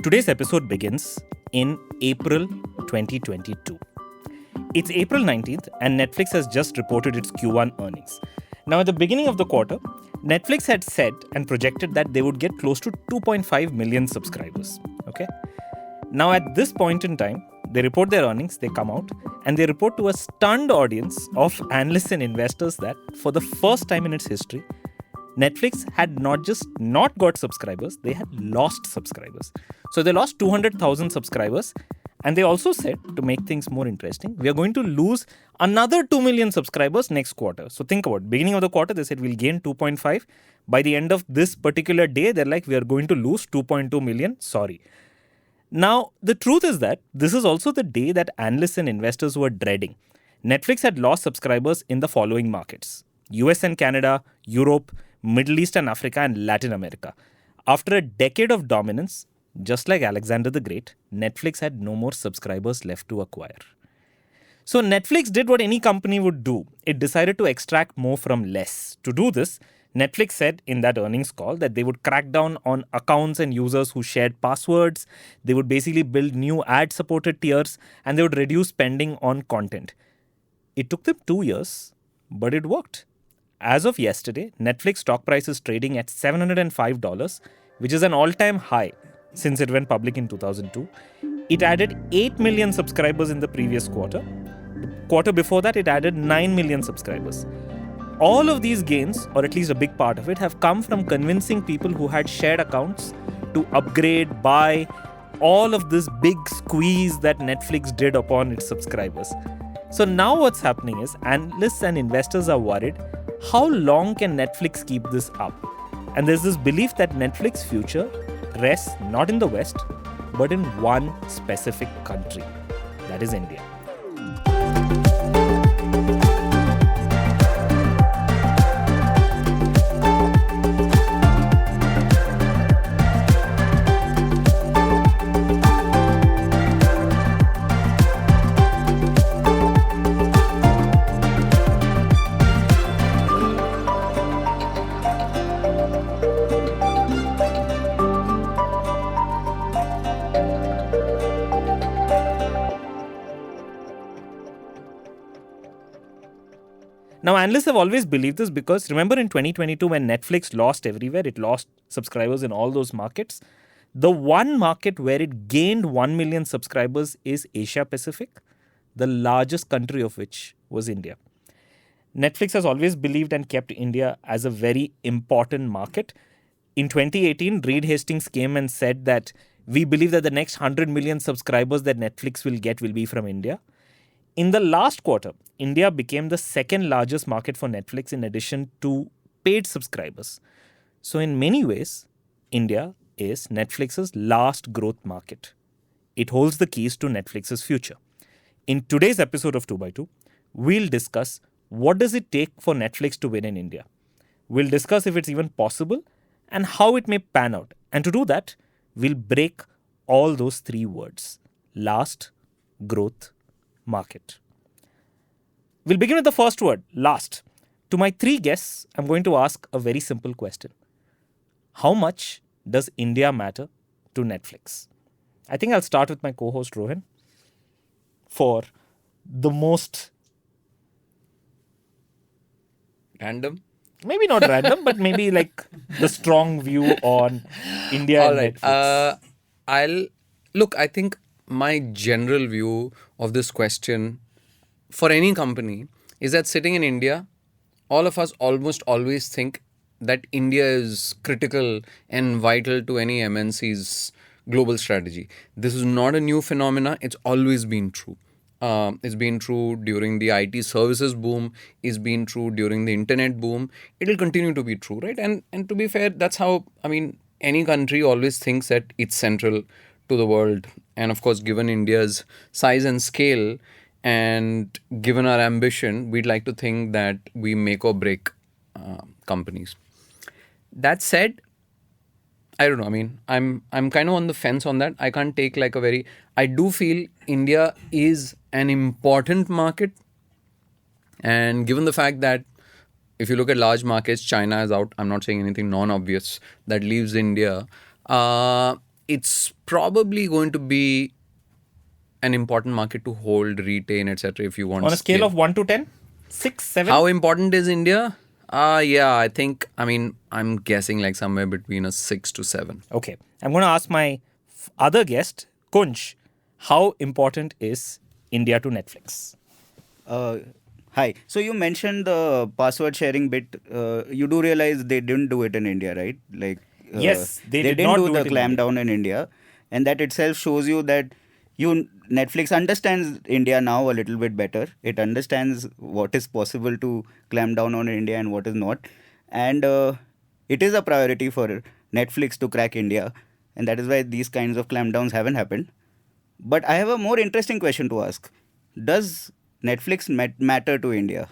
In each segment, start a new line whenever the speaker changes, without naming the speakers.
Today's episode begins in April 2022. It's April 19th and Netflix has just reported its Q1 earnings. Now, at the beginning of the quarter, Netflix had said and projected that they would get close to 2.5 million subscribers. Okay? Now, at this point in time, they report their earnings, they come out, and they report to a stunned audience of analysts and investors that for the first time in its history, Netflix had not just not got subscribers, they had lost subscribers. So they lost 200,000 subscribers. And they also said, to make things more interesting, we are going to lose another 2 million subscribers next quarter. So think about it. Beginning of the quarter, they said we'll gain 2.5. By the end of this particular day, they're like, we are going to lose 2.2 million. Sorry. Now, the truth is that this is also the day that analysts and investors were dreading. Netflix had lost subscribers in the following markets: US and Canada, Europe, Middle East and Africa, and Latin America. After a decade of dominance, just like Alexander the Great, Netflix had no more subscribers left to acquire. So Netflix did what any company would do. It decided to extract more from less. To do this, Netflix said in that earnings call that they would crack down on accounts and users who shared passwords. They would basically build new ad-supported tiers, and they would reduce spending on content. It took them 2 years, but it worked. As of yesterday, Netflix stock price is trading at $705, which is an all-time high since it went public in 2002. It added 8 million subscribers in the previous quarter. The quarter before that, it added 9 million subscribers. All of these gains, or at least a big part of it, have come from convincing people who had shared accounts to upgrade, buy, all of this big squeeze that Netflix did upon its subscribers. So now what's happening is analysts and investors are worried, how long can Netflix keep this up? And there's this belief that Netflix's future rests not in the West, but in one specific country, that is India. Now, analysts have always believed this because remember in 2022 when Netflix lost everywhere, it lost subscribers in all those markets. The one market where it gained 1 million subscribers is Asia Pacific, the largest country of which was India. Netflix has always believed and kept India as a very important market. In 2018, Reed Hastings came and said that we believe that the next 100 million subscribers that Netflix will get will be from India. In the last quarter, India became the second largest market for Netflix in addition to paid subscribers. So in many ways, India is Netflix's last growth market. It holds the keys to Netflix's future. In today's episode of 2x2, we'll discuss what does it take for Netflix to win in India. We'll discuss if it's even possible and how it may pan out. And to do that, we'll break all those three words: last, growth, market. We'll begin with the first word, last. To my three guests, I'm going to ask a very simple question. How much does India matter to Netflix? I think I'll start with my co-host Rohin for the most...
Random?
Maybe not random, but maybe like the strong view on India
All
and
right.
Netflix.
I think my general view of this question for any company is that sitting in India, all of us almost always think that India is critical and vital to any MNC's global strategy. This is not a new phenomena. It's always been true. It's been true during the IT services boom. It's been true during the internet boom. It'll continue to be true, right? And to be fair, that's how, any country always thinks that it's central to the world. And of course, given India's size and scale and given our ambition, we'd like to think that we make or break companies. That said, I don't know. I'm kind of on the fence on that. I can't take I do feel India is an important market. And given the fact that if you look at large markets, China is out. I'm not saying anything non-obvious that leaves India. it's probably going to be an important market to hold, retain, etc. If you want
On a scale
scale.
of 1 to 10? 6, 7?
How important is India? Yeah, I'm guessing like somewhere between a 6 to 7.
Okay. I'm going to ask my other guest, Kunj, how important is India to Netflix?
Hi. So you mentioned the password sharing bit. You do realize they didn't do it in India, right? Like
Yes, they did
didn't
not
do
do
the
it in
clampdown in India, and that itself shows you that Netflix understands India now a little bit better. It understands what is possible to clamp down on India and what is not, and it is a priority for Netflix to crack India, and that is why these kinds of clampdowns haven't happened. But I have a more interesting question to ask. Does Netflix matter to India?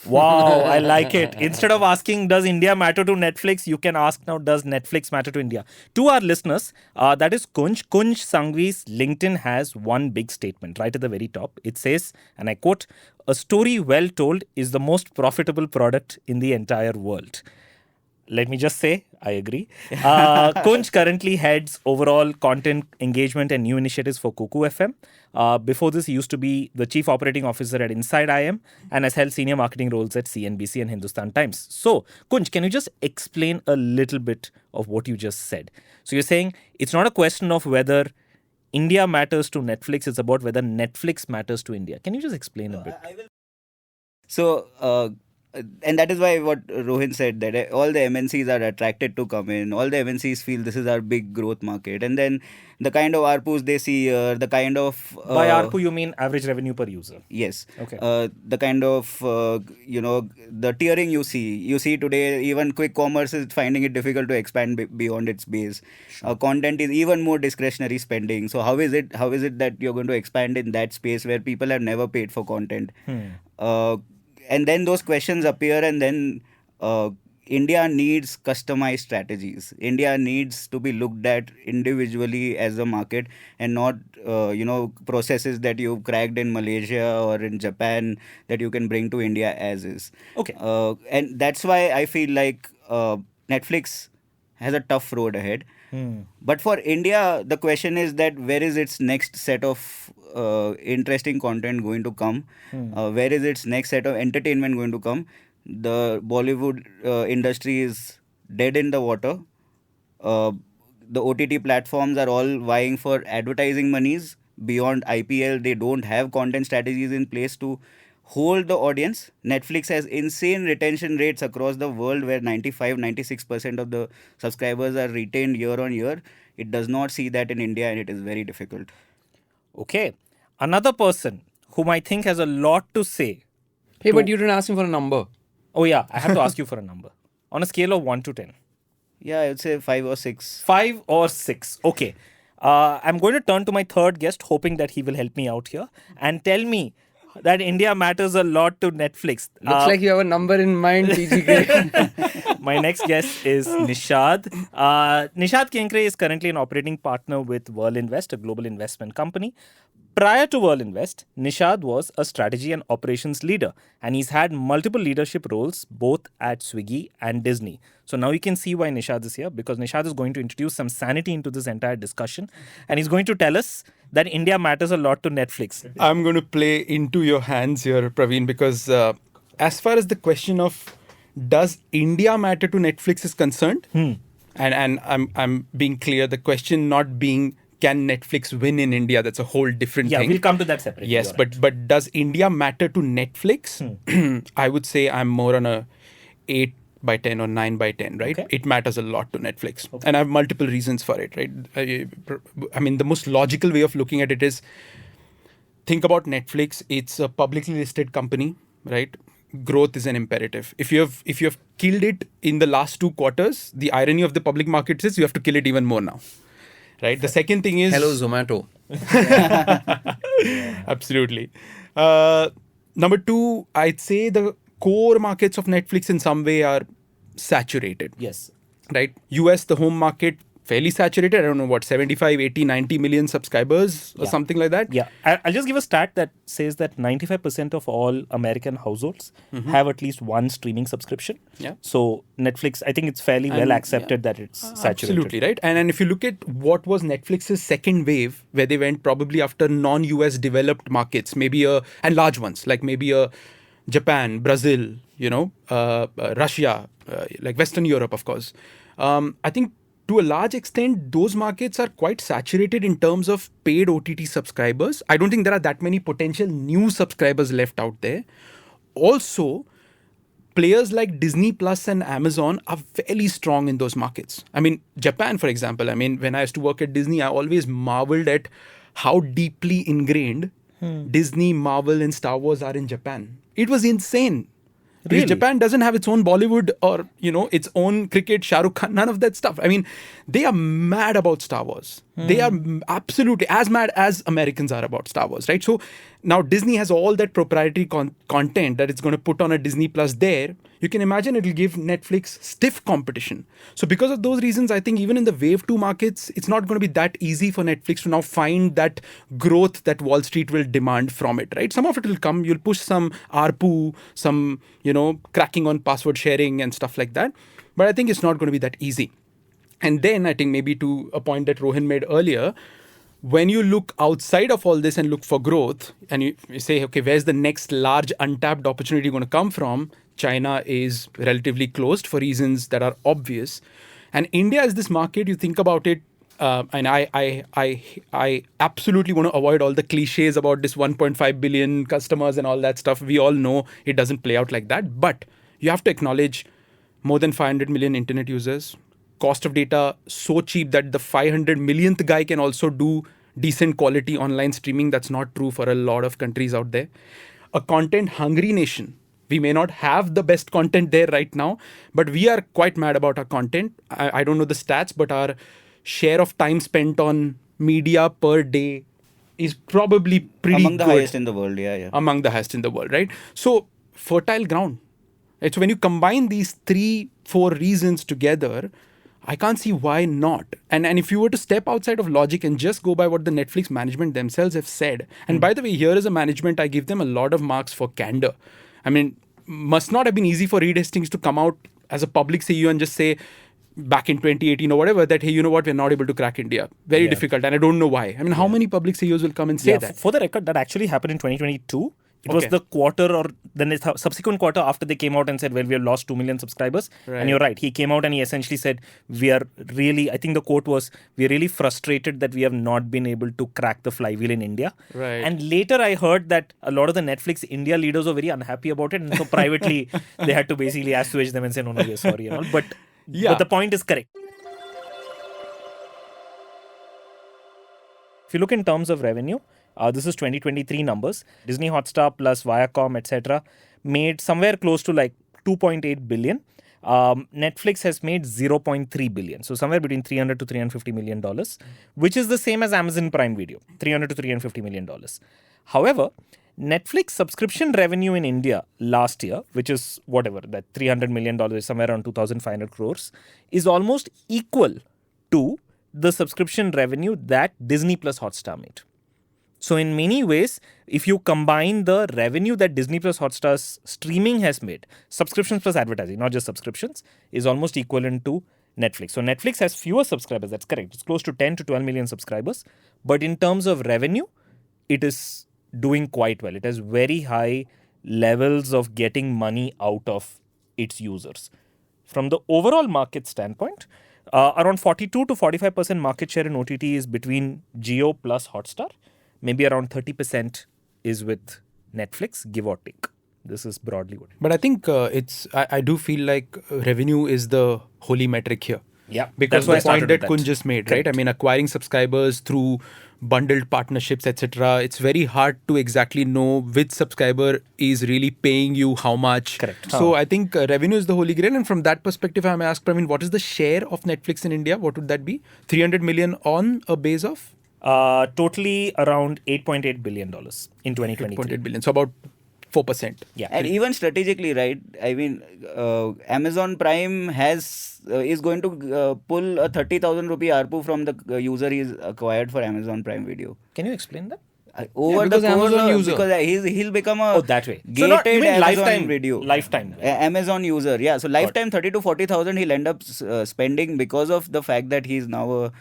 Wow, I like it. Instead of asking, does India matter to Netflix? You can ask now, does Netflix matter to India? To our listeners, that is Kunj. Kunj Sanghvi's LinkedIn has one big statement right at the very top. It says, and I quote, "A story well told is the most profitable product in the entire world." Let me just say, I agree. Kunj currently heads overall content engagement and new initiatives for Kuku FM. Before this, he used to be the chief operating officer at Inside IM and has held senior marketing roles at CNBC and Hindustan Times. So, Kunj, can you just explain a little bit of what you just said? So, you're saying it's not a question of whether India matters to Netflix, it's about whether Netflix matters to India. Can you just explain a bit?
So, and that is why what Rohin said, that all the MNCs are attracted to come in. All the MNCs feel this is our big growth market. And then the kind of ARPUs they see here, the kind of...
By ARPU, you mean average revenue per user?
Yes.
Okay.
The kind of, the tiering you see. You see today, even quick commerce is finding it difficult to expand beyond its base.
Sure.
Content is even more discretionary spending. So how is it that you're going to expand in that space where people have never paid for content? And then those questions appear, and then India needs customized strategies. India needs to be looked at individually as a market, and not processes that you've cracked in Malaysia or in Japan that you can bring to India as is.
Okay.
And that's why I feel like Netflix has a tough road ahead. But for India, the question is that where is its next set of interesting content going to come? Where is its next set of entertainment going to come? The Bollywood industry is dead in the water. The OTT platforms are all vying for advertising monies. Beyond IPL, they don't have content strategies in place to hold the audience. Netflix has insane retention rates across the world where 95-96% of the subscribers are retained year on year. It does not see that in India, and it is very difficult.
Okay. Another person whom I think has a lot to say.
Hey, but you didn't ask me for a number.
Oh yeah, I have to ask you for a number. On a scale of 1 to 10.
Yeah, I would say 5 or 6.
5 or 6. Okay. I'm going to turn to my third guest, hoping that he will help me out here and tell me that India matters a lot to Netflix.
Looks like you have a number in mind, PGK.
My next guest is Nishad. Nishad Kenkre is currently an operating partner with Verlinvest, a global investment company. Prior to Verlinvest, Nishad was a strategy and operations leader, and he's had multiple leadership roles both at Swiggy and Disney. So now you can see why Nishad is here, because Nishad is going to introduce some sanity into this entire discussion, and he's going to tell us that India matters a lot to Netflix.
I'm going to play into your hands here, Praveen, because as far as the question of does India matter to Netflix is concerned, and I'm being clear, the question not being can Netflix win in India, that's a whole different thing.
Yeah, we'll come to that separately.
Yes,
You're right.
but does India matter to Netflix? I would say I'm more on a 8 by 10 or 9 by 10, right?
Okay.
It matters a lot to Netflix. And I have multiple reasons for it, right? I mean, the most logical way of looking at it is, think about Netflix. It's a publicly listed company, right? Growth is an imperative. If you have killed it in the last 2 quarters, the irony of the public markets is you have to kill it even more now. Right. The second thing is...
Hello, Zomato.
Absolutely. Number 2, I'd say the core markets of Netflix in some way are saturated.
Yes.
Right. US, the home market, fairly saturated. I don't know what, 75, 80, 90 million subscribers or something like that.
Yeah, I'll just give a stat that says that 95% of all American households have at least one streaming subscription.
Yeah.
So Netflix, I think it's fairly well accepted that it's saturated.
Absolutely, right? And if you look at what was Netflix's second wave, where they went probably after non-US developed markets, and large ones, like maybe Japan, Brazil, Russia, like Western Europe, of course. I think to a large extent, those markets are quite saturated in terms of paid OTT subscribers. I don't think there are that many potential new subscribers left out there. Also, players like Disney Plus and Amazon are fairly strong in those markets. I mean, Japan, for example, when I used to work at Disney, I always marveled at how deeply ingrained Disney, Marvel, and Star Wars are in Japan. It was insane. Because Japan doesn't have its own Bollywood or, its own cricket, Shah Rukh Khan, none of that stuff. I mean, they are mad about Star Wars. They are absolutely as mad as Americans are about Star Wars, right? So now Disney has all that proprietary content that it's going to put on a Disney Plus there. You can imagine it'll give Netflix stiff competition. So because of those reasons, I think even in the wave 2 markets, it's not going to be that easy for Netflix to now find that growth that Wall Street will demand from it, right? Some of it will come. You'll push some ARPU, some, cracking on password sharing and stuff like that. But I think it's not going to be that easy. And then I think maybe to a point that Rohin made earlier, when you look outside of all this and look for growth and you say, okay, where's the next large untapped opportunity going to come from? China is relatively closed for reasons that are obvious. And India is this market, you think about it, and I absolutely want to avoid all the cliches about this 1.5 billion customers and all that stuff. We all know it doesn't play out like that. But you have to acknowledge more than 500 million internet users. Cost of data so cheap that the 500 millionth guy can also do decent quality online streaming. That's not true for a lot of countries out there. A content hungry nation. We may not have the best content there right now, but we are quite mad about our content. I don't know the stats, but our share of time spent on media per day is probably pretty
among the
good.
highest in the world. Yeah.
Among the highest in the world, right? So fertile ground. Right? So when you combine these 3-4 reasons together, I can't see why not. And if you were to step outside of logic and just go by what the Netflix management themselves have said, and by the way, here is a management, I give them a lot of marks for candor. I mean, must not have been easy for Reed Hastings to come out as a public CEO and just say back in 2018 or whatever that, hey, you know what, we're not able to crack India. Very difficult. And I don't know why. I mean, how many public CEOs will come and say that?
For the record, that actually happened in 2022. It was the quarter or the subsequent quarter after they came out and said, well, we have lost 2 million subscribers. Right. And you're right. He came out and he essentially said, we are really, I think the quote was, we're really frustrated that we have not been able to crack the flywheel in India.
Right.
And later I heard that a lot of the Netflix India leaders were very unhappy about it. And so privately, they had to basically assuage them and say, no, we're sorry and all. But the point is correct. If you look in terms of revenue, this is 2023 numbers. Disney Hotstar plus Viacom, etc. made somewhere close to like 2.8 billion. Netflix has made 0.3 billion. So somewhere between $300 to $350 million, which is the same as Amazon Prime Video, $300 to $350 million. However, Netflix subscription revenue in India last year, which is whatever, that $300 million, somewhere around 2,500 crores, is almost equal to the subscription revenue that Disney plus Hotstar made. So in many ways, if you combine the revenue that Disney plus Hotstar's streaming has made, subscriptions plus advertising, not just subscriptions, is almost equivalent to Netflix. So Netflix has fewer subscribers, that's correct. It's close to 10 to 12 million subscribers. But in terms of revenue, it is doing quite well. It has very high levels of getting money out of its users. From the overall market standpoint, around 42 to 45% market share in OTT is between Jio plus Hotstar. Maybe around 30% is with Netflix, give or take. This is broadly what it is.
But I think I do feel like revenue is the holy metric here.
Yeah.
Because the point that Kunj just made, correct, right? I mean, acquiring subscribers through bundled partnerships, etc. It's very hard to exactly know which subscriber is really paying you how much.
Correct.
So I think revenue is the holy grail. And from that perspective, I may ask Praveen, what is the share of Netflix in India? What would that be? 300 million on a base of?
Totally around $8.8 billion in 2023.
8.8 billion. So about 4%.
Yeah.
And even strategically, right? I mean, Amazon Prime is going to pull a 30,000 rupee ARPU from the user he's acquired for Amazon Prime Video.
Can you explain that?
Over
because
the course
Amazon
of,
user.
because he'll become a
Oh, that way. So not
gated
even
Amazon
lifetime
video.
Lifetime.
Amazon user, yeah. So lifetime 30 to 40,000 he'll end up spending because of the fact that he's now a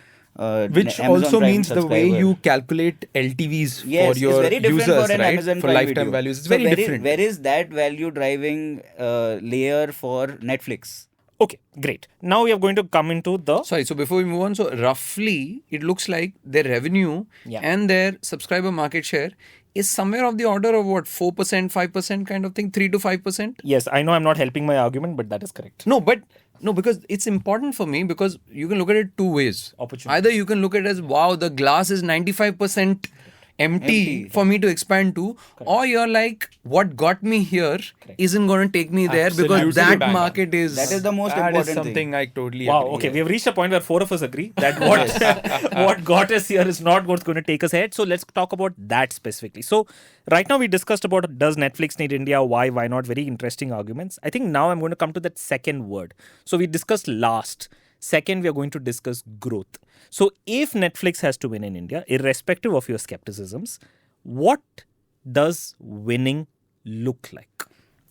Which
Amazon
also
Prime
means the way
subscriber.
you calculate LTVs
Yes,
for your
it's very different
users,
for an
right?
Amazon
for
Prime
lifetime
video.
values, it's
So
very different.
Where is that value driving layer for Netflix?
Okay, great. Now we are going to come into the
Sorry, so before we move on, so roughly it looks like their revenue
Yeah.
and their subscriber market share is somewhere of the order of what, 4%, 5% kind of thing, 3 to 5%?
Yes, I know I'm not helping my argument, but that is correct.
No, because it's important for me because you can look at it two ways.
Opportunity.
Either you can look at it as, wow, the glass is 95% empty for me to expand to, or you're like, what got me here isn't going to take me there because
Absolutely
that
bang on.
market is...
That is the most
That
important
is something
thing.
I totally
Wow,
agree.
okay, we have reached a point where 4 of us agree that what got us here is not what's going to take us ahead. So let's talk about that specifically. So right now we discussed about does Netflix need India, why not, very interesting arguments. I think now I'm going to come to that second word. So we discussed last. Second, we are going to discuss growth. So if Netflix has to win in India, irrespective of your skepticisms, what does winning look like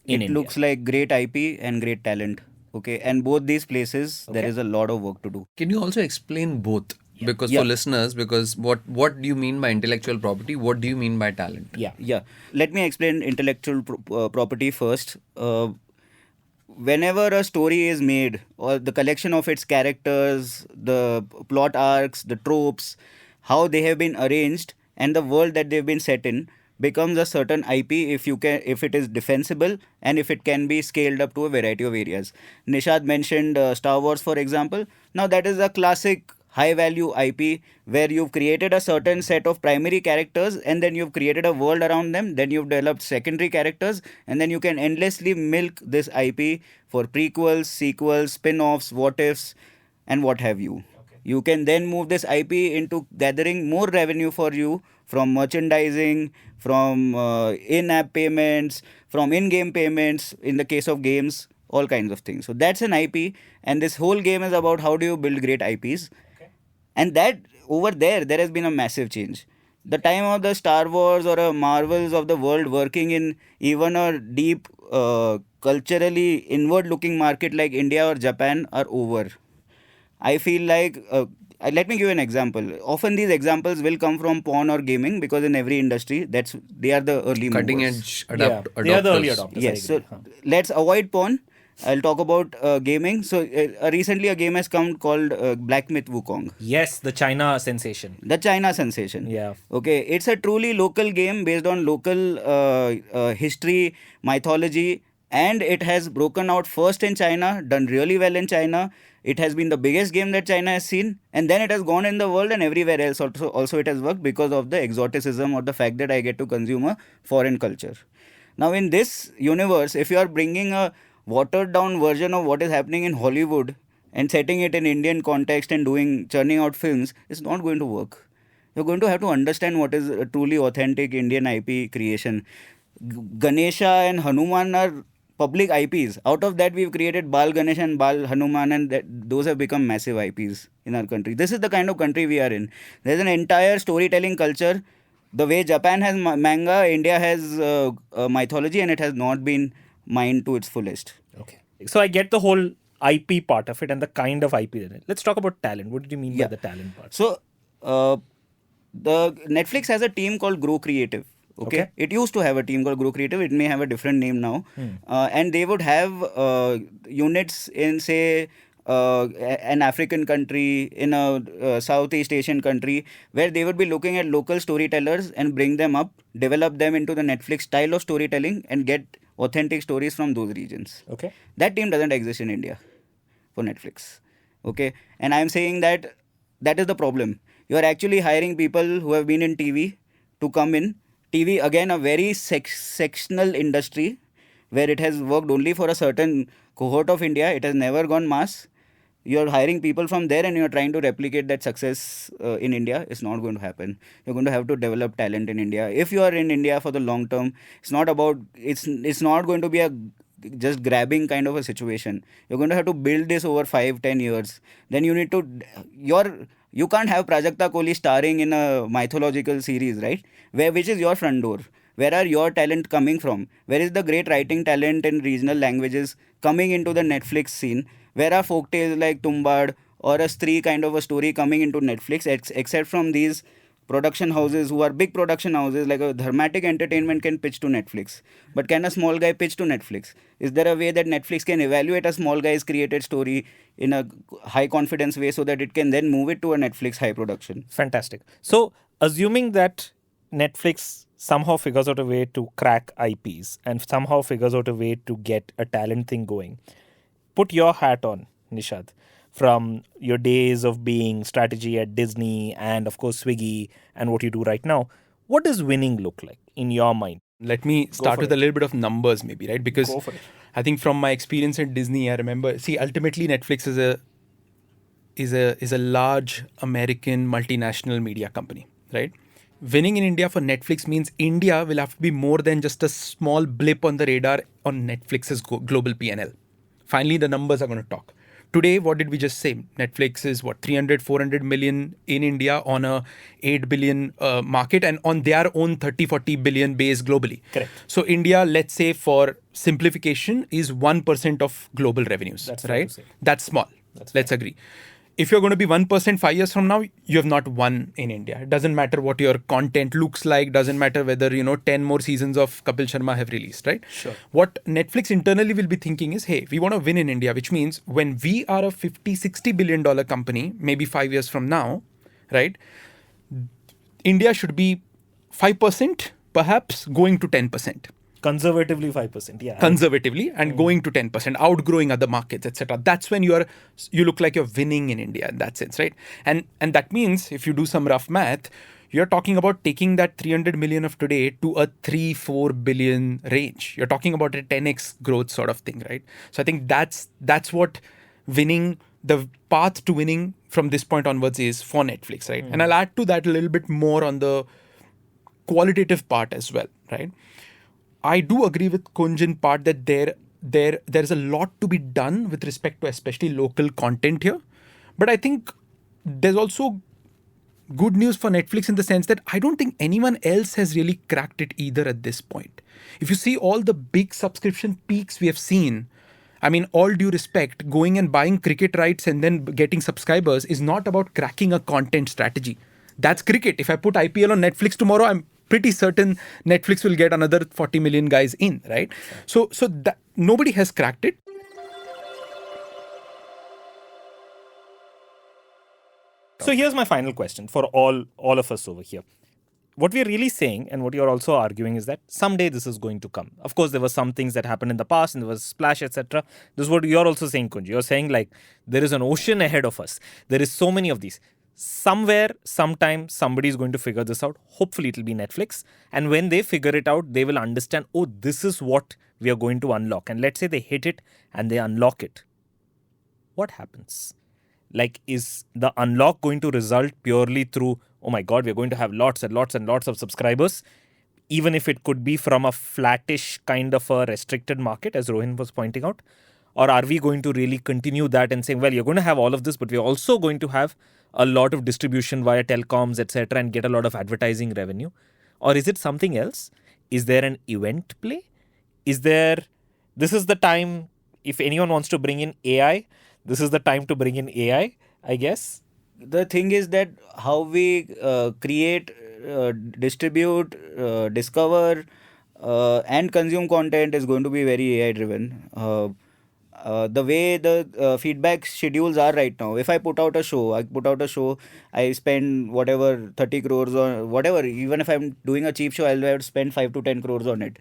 in
It
India?
looks like great IP and great talent. Okay, and both these places there is a lot of work to do.
Can you also explain both? Because for listeners, because what do you mean by intellectual property? What do you mean by talent?
Yeah.
Yeah, let me explain intellectual property first. Whenever a story is made, or the collection of its characters, the plot arcs, the tropes, how they have been arranged, and the world that they've been set in becomes a certain IP if it is defensible and if it can be scaled up to a variety of areas. Nishad mentioned Star Wars, for example. Now that is a classic high value IP where you've created a certain set of primary characters and then you've created a world around them, then you've developed secondary characters, and then you can endlessly milk this IP for prequels, sequels, spin-offs, what ifs, and what have you. You can then move this IP into gathering more revenue for you from merchandising, from in-app payments, from in-game payments in the case of games, all kinds of things. So that's an IP, and this whole game is about how do you build great IPs. And that over there has been a massive change. The time of the Star Wars or a Marvels of the world working in even a deep culturally inward-looking market like India or Japan are over. I feel like, let me give you an example. Often these examples will come from porn or gaming because in every industry, they are the early
Cutting
movers.
edge
They are the early
adopters.
adopters.
Yes,
I
so
agree.
let's avoid porn. I'll talk about gaming. So recently a game has come called Black Myth Wukong.
Yes, the China sensation.
The China sensation.
Yeah.
Okay, it's a truly local game based on local history, mythology, and it has broken out first in China, done really well in China. It has been the biggest game that China has seen, and then it has gone in the world and everywhere else. Also, it has worked because of the exoticism or the fact that I get to consume a foreign culture. Now, in this universe, if you are bringing a watered down version of what is happening in Hollywood and setting it in Indian context and churning out films, it's not going to work. You're going to have to understand what is a truly authentic Indian IP creation. Ganesha and Hanuman are public IPs. Out of that, we've created Bal Ganesh and Bal Hanuman, and those have become massive IPs in our country. This is the kind of country we are in. There's an entire storytelling culture. The way Japan has manga, India has mythology, and it has not been mined to its fullest.
Okay. So I get the whole IP part of it and the kind of IP in it. Let's talk about talent. What did you mean by the talent part?
So, the Netflix has a team called Grow Creative. Okay? It used to have a team called Grow Creative. It may have a different name now. And they would have units in, say, an African country, in a Southeast Asian country, where they would be looking at local storytellers and bring them up, develop them into the Netflix style of storytelling, and get authentic stories from those regions.
Okay.
That team doesn't exist in India for Netflix. Okay. And I'm saying that is the problem. You're actually hiring people who have been in TV to come in. TV, again, a very sectional industry where it has worked only for a certain cohort of India. It has never gone mass. you're hiring people from there and you're trying to replicate that success in India. It's not going to happen. You're going to have to develop talent in India. If you are in India for the long term, it's not going to be a just grabbing kind of a situation. You're going to have to build this over 5-10 years. Then you need to you can't have Prajakta Kohli starring in a mythological series, right? Which is your front door? Where are your talent coming from? Where is the great writing talent in regional languages coming into the Netflix scene? Where are folktales like Tumbad or a Stree kind of a story coming into Netflix, except from these production houses who are big production houses like a Dharmatic Entertainment can pitch to Netflix. But can a small guy pitch to Netflix? Is there a way that Netflix can evaluate a small guy's created story in a high confidence way so that it can then move it to a Netflix high production?
Fantastic. So, assuming that Netflix somehow figures out a way to crack IPs and somehow figures out a way to get a talent thing going, put your hat on, Nishad, from your days of being strategy at Disney and, of course, Swiggy and what you do right now. What does winning look like in your mind?
Let me start with a little bit of numbers, maybe, right? Because
Go for it.
I think from my experience at Disney, I remember, ultimately Netflix is a large American multinational media company, right? Winning in India for Netflix means India will have to be more than just a small blip on the radar on Netflix's global P&L. Finally, the numbers are going to talk. Today, what did we just say? Netflix is 300, 400 million in India on a 8 billion market and on their own 30, 40 billion base globally.
Correct.
So India, let's say for simplification, is 1% of global revenues.
That's fair
right.
to say.
That's small. Let's agree. If you're going to be 1% 5 years from now, you have not won in India. It doesn't matter what your content looks like. Doesn't matter whether 10 more seasons of Kapil Sharma have released, right?
Sure.
What Netflix internally will be thinking is, hey, we want to win in India, which means when we are a $50-60 billion company, maybe 5 years from now, right? India should be 5%, perhaps going to 10%.
Conservatively 5%, yeah.
Conservatively and going to 10%, outgrowing other markets, etc. That's when you look like you're winning in India in that sense, right? And that means if you do some rough math, you're talking about taking that 300 million of today to a 3-4 billion range. You're talking about a 10x growth sort of thing, right? So I think that's what winning, the path to winning from this point onwards is for Netflix, right? And I'll add to that a little bit more on the qualitative part as well, right? I do agree with Kunj in part that there's a lot to be done with respect to especially local content here. But I think there's also good news for Netflix in the sense that I don't think anyone else has really cracked it either at this point. If you see all the big subscription peaks we have seen, I mean, all due respect, going and buying cricket rights and then getting subscribers is not about cracking a content strategy. That's cricket. If I put IPL on Netflix tomorrow, I'm pretty certain Netflix will get another 40 million guys in, right? So that nobody has cracked it.
So here's my final question for all of us over here. What we're really saying and what you're also arguing is that someday this is going to come. Of course, there were some things that happened in the past and there was Splash, etc. This is what you're also saying, Kunj. You're saying like there is an ocean ahead of us. There is so many of these. Somewhere, sometime, somebody is going to figure this out. Hopefully, it'll be Netflix. And when they figure it out, they will understand, oh, this is what we are going to unlock. And let's say they hit it and they unlock it. What happens? Like, is the unlock going to result purely through, oh my God, we're going to have lots and lots and lots of subscribers, even if it could be from a flattish kind of a restricted market, as Rohin was pointing out? Or are we going to really continue that and saying, well, you're going to have all of this, but we're also going to have a lot of distribution via telecoms, etc., and get a lot of advertising revenue? Or is it something else? Is there an event play? This is the time, if anyone wants to bring in AI, this is the time to bring in AI, I guess.
The thing is that how we create, distribute, discover, and consume content is going to be very AI driven. The way the feedback schedules are right now, if I put out a show, I spend whatever 30 crores or whatever, even if I'm doing a cheap show, I'll have to spend 5 to 10 crores on it.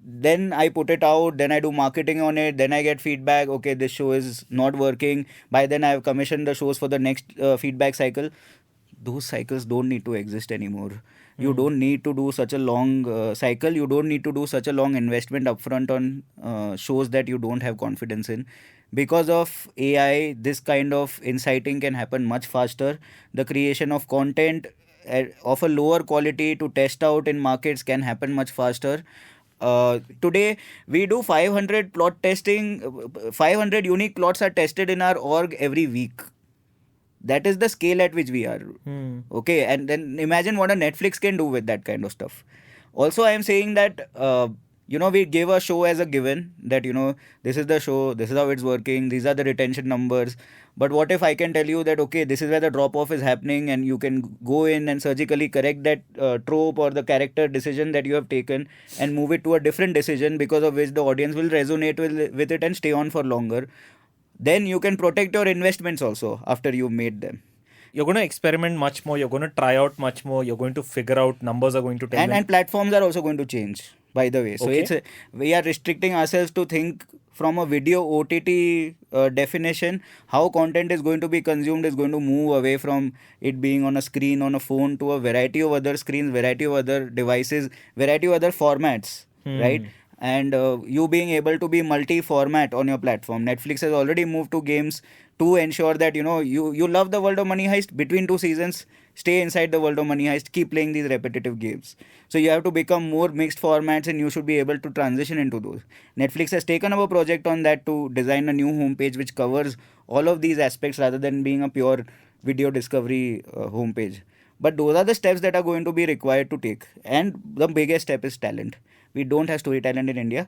Then I put it out, then I do marketing on it, then I get feedback, okay, this show is not working. By then I have commissioned the shows for the next feedback cycle. Those cycles don't need to exist anymore. You don't need to do such a long cycle. You don't need to do such a long investment upfront on shows that you don't have confidence in. because of AI, this kind of inciting can happen much faster. The creation of content of a lower quality to test out in markets can happen much faster. Today, we do 500 plot testing, 500 unique plots are tested in our org every week. That is the scale at which we are. Okay, and then imagine what a Netflix can do with that kind of stuff. Also, I am saying that we give a show as a given that this is the show, this is how it's working, these are the retention numbers. But what if I can tell you that okay, this is where the drop off is happening, and you can go in and surgically correct that trope or the character decision that you have taken and move it to a different decision because of which the audience will resonate with it and stay on for longer. Then you can protect your investments also after you made them.
You're going to experiment much more. You're going to try out much more. You're going to figure out numbers are going to tell
And platforms are also going to change, by the way. So
Okay.
we are restricting ourselves to think from a video OTT definition. How content is going to be consumed is going to move away from it being on a screen on a phone to a variety of other screens, variety of other devices, variety of other formats, right? And you being able to be multi-format on your platform. Netflix has already moved to games to ensure that you love the world of Money Heist. Between two seasons, stay inside the world of Money Heist, keep playing these repetitive games. So you have to become more mixed formats, and you should be able to transition into those. Netflix has taken up a project on that to design a new homepage which covers all of these aspects rather than being a pure video discovery homepage. But those are the steps that are going to be required to take. And the biggest step is talent. We don't have story talent in India.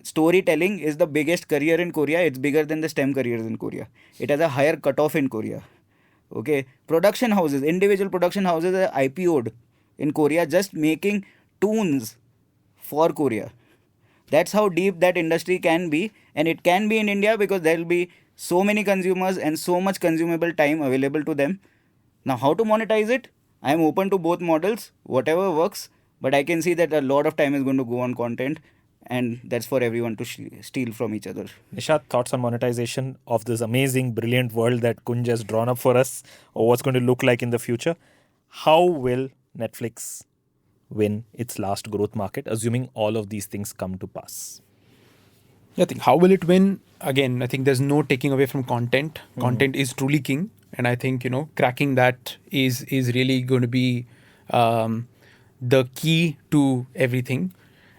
Storytelling is the biggest career in Korea. It's bigger than the STEM careers in Korea. It has a higher cutoff in Korea. Okay, production houses, individual production houses are IPO'd in Korea just making tunes for Korea. That's how deep that industry can be, and it can be in India because there will be so many consumers and so much consumable time available to them. Now, how to monetize it? I am open to both models, whatever works, but I can see that a lot of time is going to go on content, and that's for everyone to steal from each other.
Nishad, thoughts on monetization of this amazing, brilliant world that Kunj has drawn up for us, or what's going to look like in the future? How will Netflix win its last growth market, assuming all of these things come to pass?
I think how will it win? Again, I think there's no taking away from content. Content is truly king, and I think cracking that is really going to be the key to everything.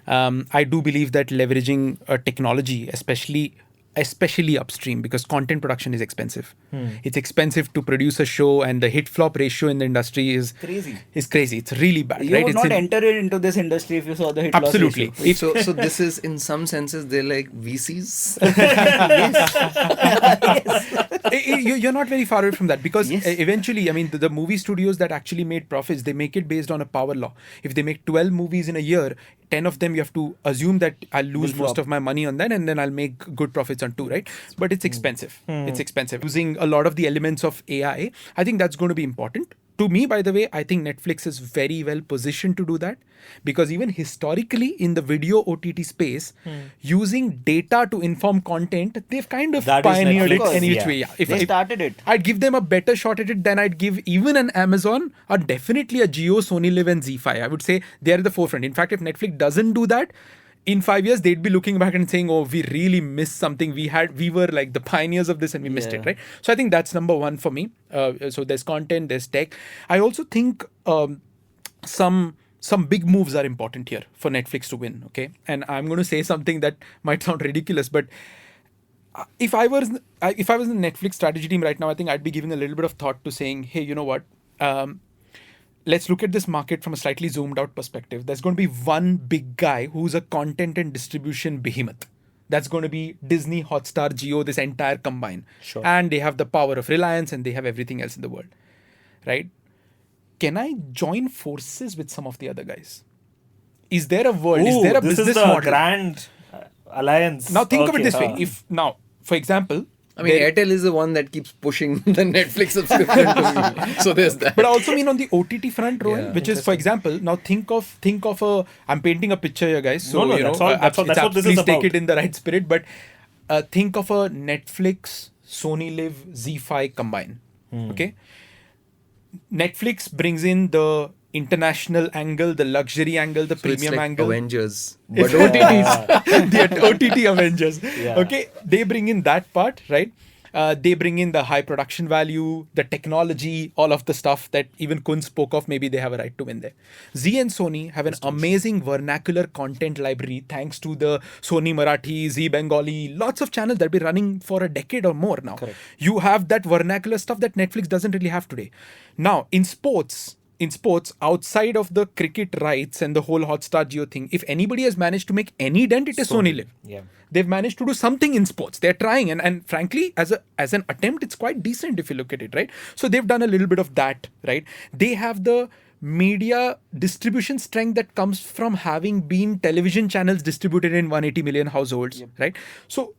I do believe that leveraging technology, especially upstream, because content production is expensive. It's expensive to produce a show, and the hit flop ratio in the industry is
Crazy.
It's really bad.
You
right?
would not enter into this industry if you saw the hit loss
Absolutely.
ratio.
So this is in some senses they're like VCs.
You're not very far away from that, because
Yes.
eventually, I mean, the movie studios that actually made profits, they make it based on a power law. If they make 12 movies in a year, 10 of them you have to assume that I'll lose
Will
most
flop.
of my money on that, and then I'll make good profits on 2, right? But it's expensive. It's expensive. Using a lot of the elements of AI, I think that's going to be important. To me, by the way, I think Netflix is very well positioned to do that, because even historically in the video OTT space, using data to inform content, they've kind of
That is
pioneered it
Netflix,
any which
yeah.
way. Yeah.
They started it.
I'd give them a better shot at it than I'd give even an Amazon or definitely a Jio, Sony Live and ZEE5. I would say they're at the forefront. In fact, if Netflix doesn't do that, in 5 years, they'd be looking back and saying, oh, we really missed something. We were like the pioneers of this and we missed it,
Yeah.
right? So I think that's number one for me. So there's content, there's tech. I also think some big moves are important here for Netflix to win, okay? And I'm going to say something that might sound ridiculous, but if I was in the Netflix strategy team right now, I think I'd be giving a little bit of thought to saying, hey, you know what? Let's look at this market from a slightly zoomed out perspective. There's going to be one big guy who's a content and distribution behemoth. That's going to be Disney, Hotstar, Jio, this entire combine.
Sure.
And they have the power of Reliance and they have everything else in the world, right? Can I join forces with some of the other guys? Is there a world? Is there a
this
business
is the
model?
grand alliance.
Now think of it
Okay,
this way. If now, for example,
I mean, Airtel is the one that keeps pushing the Netflix subscription to me. So there's that.
but I also mean on the OTT front, Rohin,
Yeah.
which is, for example, now think of a. I'm painting a picture here, guys. So
No,
you know,
that's all- that's what this
please
is
take
about.
it in the right spirit. But think of a Netflix, Sony Live, ZEE5 combine. Okay. Netflix brings in the international angle, the luxury angle, the
So
premium
it's like
angle.
Avengers.
But OTTs, the OTT Avengers.
Yeah.
Okay, they bring in that part, right? They bring in the high production value, the technology, all of the stuff that even Kunj spoke of. Maybe they have a right to win there. Z and Sony have an amazing vernacular content library thanks to the Sony Marathi, Z Bengali, lots of channels that have been running for a decade or more now.
Correct.
You have that vernacular stuff that Netflix doesn't really have today. Now, in sports, outside of the cricket rights and the whole Hotstar Geo thing, if anybody has managed to make any dent, it is Sony Live.
Yeah.
They've managed to do something in sports. They're trying, and frankly, as an attempt, it's quite decent if you look at it, right? So they've done a little bit of that, right? They have the media distribution strength that comes from having been television channels distributed in 180 million households, right? So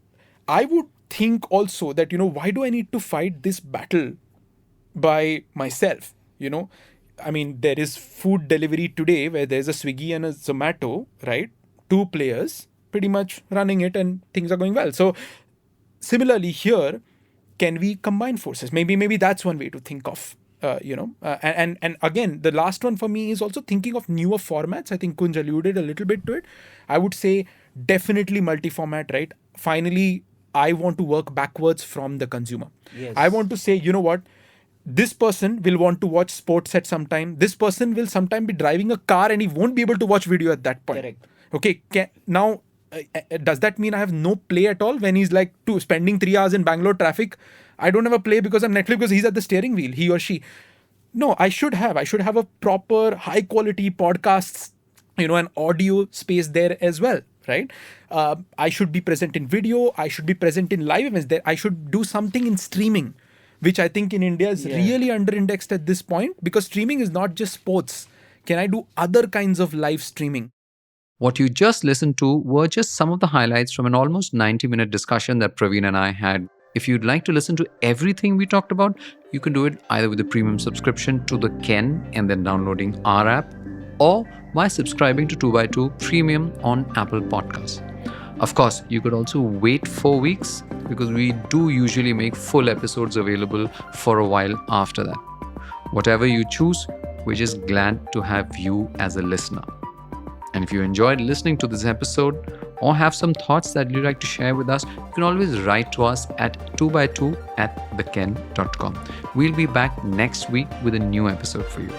I would think also that, why do I need to fight this battle by myself? I mean, there is food delivery today where there's a Swiggy and a Zomato, right? 2 players pretty much running it and things are going well. So similarly here, can we combine forces? Maybe that's one way to think of, and again, the last one for me is also thinking of newer formats. I think Kunj alluded a little bit to it. I would say definitely multi-format, right? Finally, I want to work backwards from the consumer.
Yes.
I want to say, you know what? This person will want to watch sports at some time. This person will sometime be driving a car and he won't be able to watch video at that point.
Correct.
Okay, now, does that mean I have no play at all when he's like spending 3 hours in Bangalore traffic? I don't have a play because I'm Netflix because he's at the steering wheel, he or she. No, I should have a proper high quality podcasts, an audio space there as well, right? I should be present in video. I should be present in live events there. I should do something in streaming, which I think in India is really under-indexed at this point, because streaming is not just sports. Can I do other kinds of live streaming?
What you just listened to were just some of the highlights from an almost 90-minute discussion that Praveen and I had. If you'd like to listen to everything we talked about, you can do it either with a premium subscription to the Ken and then downloading our app, or by subscribing to 2x2 Premium on Apple Podcasts. Of course, you could also wait 4 weeks because we do usually make full episodes available for a while after that. Whatever you choose, we're just glad to have you as a listener. And if you enjoyed listening to this episode or have some thoughts that you'd like to share with us, you can always write to us at 2x2@theken.com. We'll be back next week with a new episode for you.